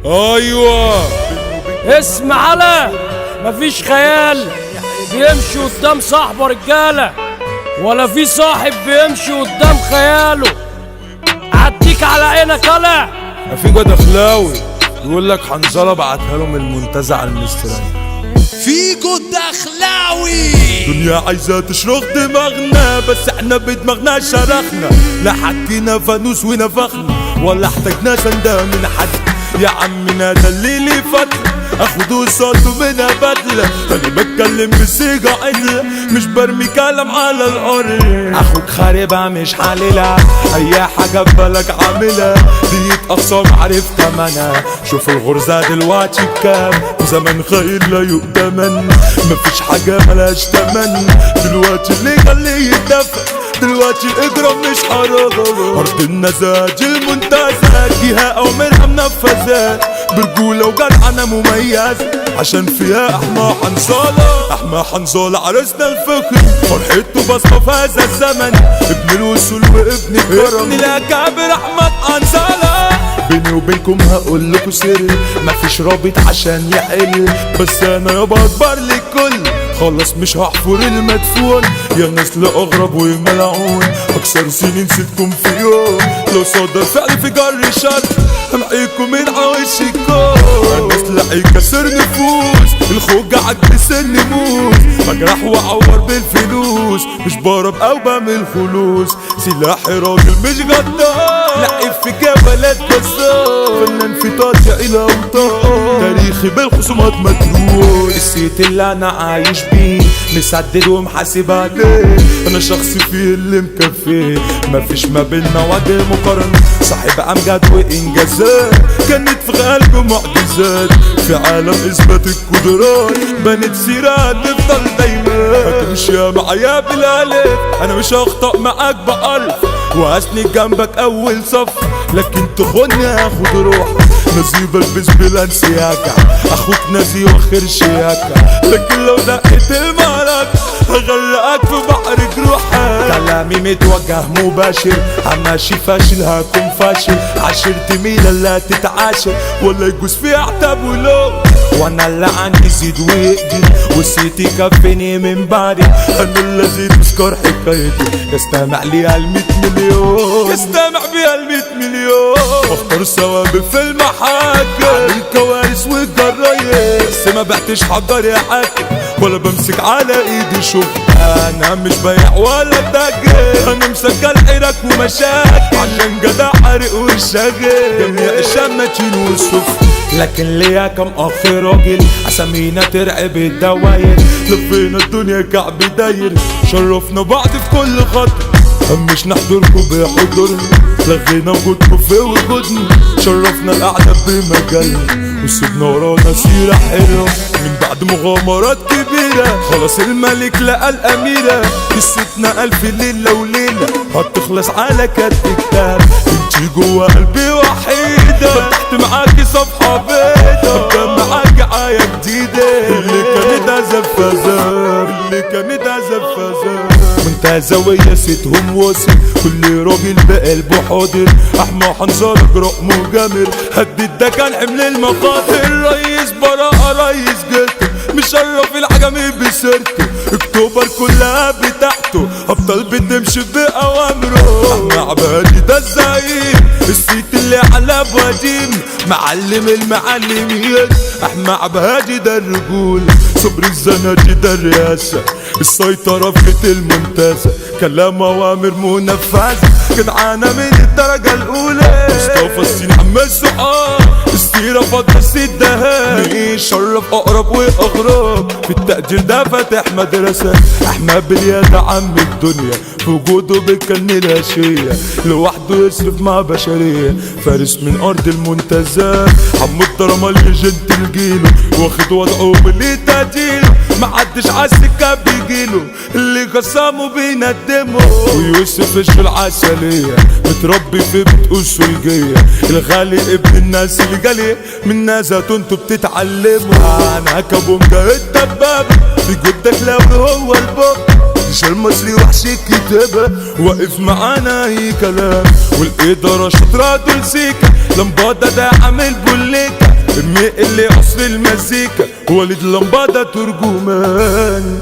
ايوه اسمع على مفيش خيال بيمشي قدام صاحبه رجاله، ولا في صاحب بيمشي قدام خياله. عديك على عينك يالا. في جد اخلاوي يقول لك حنظله بعتها لهم المنتزه على المستريح. فيجو الدخلاوي دنيا عايزة تشرخ دماغنا، بس احنا بدماغنا شرخنا. لا حكينا فانوس ونفخنا، ولا احتاجنا سندة من حد. يا عمنا ده اللي فتلة اخدوا صوته منها بدلة. انا بتكلم بصيغة عدلة، مش برمي كلام على الارض. اخوك خاربها مش حللها، اي حاجة ببالك عاملها. دي اقسام عارف تمنها، شوف الغرزة دلوقتي بكام. زمن خير لا يؤتمن، مفيش حاجة ملهاش تمن. دلوقتي اللي خليه يتدفى، دلوقتي الاجرام مش حرام. ارض النزاج المنتزه، جهة اوامرها منفذة برجولة وجدعنة مميزة، عشان فيها احمى حنظله. احمى حنظله عرسنا الفخر، فرحته بصمة في هذا الزمن. ابن الوصول وابن الكرم، ابن الاكابر احمد حنظله. بيني وبينكم هقول لكم سر، مفيش رابط عشان يحل. بس انا يابا اكبر للكل، خلاص مش هحفر المدفون. يا ناس لا اغرب وملعون، اكثر سنين نسيتكم في يوم. لو صدر فعل في جر شر، همحيكم من عوش الكون. الناس لاقي كسر نفوس، الخوجة عكس النموس. بجرح واعور بالفلوس، مش بهرب او بعمل خلوص. سلاحي راجل مش غدار، لعب في جبلات كسار. فنان في طاطع الى اوطان، تاريخي بالخصومات متروس. السيت اللي انا عايش بيه مسدد ومحاسب عليه. انا شخص فيه اللي مكفيه، مفيش ما بينا وعد مقارنة. صاحب امجاد وانجازات، كانت في قلبه معجزات. في عالم اثبات القدرات، بنت سيرات تفضل دايما. هتمشي معايا بالالف، انا مش هخطأ معاك بألف. واسند جنبك اول صف، لكن تخوني هاخد روحك. نزيب البس بلا انسياكة، اخوك نزي واخر شياكة. لكن لو دقت المعركة هغرقك في بحر جروحك. كلامي متوجه مباشر، هماشي فاشل هكون فاشل. عشرتي ميلة لا تتعاشر، ولا يجوز فيها عتاب ولو. وانا اللي عندي زيد ويقدر، وسيتي كفني من بعدي. انا الذي تذكر حكايتي، يستمع لي 100 مليون. يستمع بيها 100 مليون. واختار ثوابت في المحاكم، الكوارث والجرايم. بس ما بعتش حجر يا حاكم، ولا بمسك على ايدي شغل. انا مش بيع ولا تاجر، انا مسجل حرك ومشاكل. عشان جدع حرق والشاغل، جميع الشماتين والسفن. لكن ليا كم اخ راجل، اسامينا ترعب الدواير. لفينا الدنيا كعب داير، شرفنا بعض في كل خطوة. مش نحضركم بحضورنا، لغينا وجودكم في وجودنا. شرفنا القعدة بمجالنا، وسيبنا ورانا سيرة حلوة. من بعد مغامرات كبيرة، خلاص الملك لقى الأميرة. قصتنا 1000 ليلة وليلة، هتخلص على كتف كتاب. انتي جوا قلبي وحيدة، فتحت معاكي صفحة بيضة. ابدا معاكي آية جديدة، اللي كانت عذاب فزار، اللي كانت عذاب فزار. منتزوية ستهم وصل، كل راجل بقلبه حاضر. احمى حنظله جرأ مجامر، هدد ده كان حمل المخاطر. ريس براءة ريس جلته، مشرف العجمي بسيرته. اكتوبر كلها بتاعته، ابطال بتمشي بأوامره. احمى عبادي ده الزعيم، السيت اللي على بواديم. معلم المعلمين، احمى عبادي ده الرجول. صبري الزناتي ده الرئاسة، السيطرة في بيت المنتزه. كلام اوامر منفذة، جدعانة من الدرجة الاولى. مصطفى السين عم الصحاب، السيرة فضل السيد دهان. مين شرف اقرب واغراب، في التقدير ده فاتح مدرسة. احمد باليد عم الدنيا، في وجوده بكن الهشية. لوحده يصرف مع بشرية، فارس من ارض المنتزه. حمو الدرما ليجنت الجيله، واخد وضعه باللي تديله. محدش عالسكة بيجيله، اللي خصامه بيندمه. ويوسف في العسلية، متربي في بيت أسرجية. الغالي ابن الناس اللي جالي، من نازات انتوا بتتعلموا. انا كابونجا الدبابة، في جدك لو هو الباب. مش المصري وحش الكتابة، واقف معانا اي كلام. والإدارة شاطرة دول سيكا، لمبادة ده عامل بوليكا. مقل قصر المزيكا وليد لمبادة ترجمان.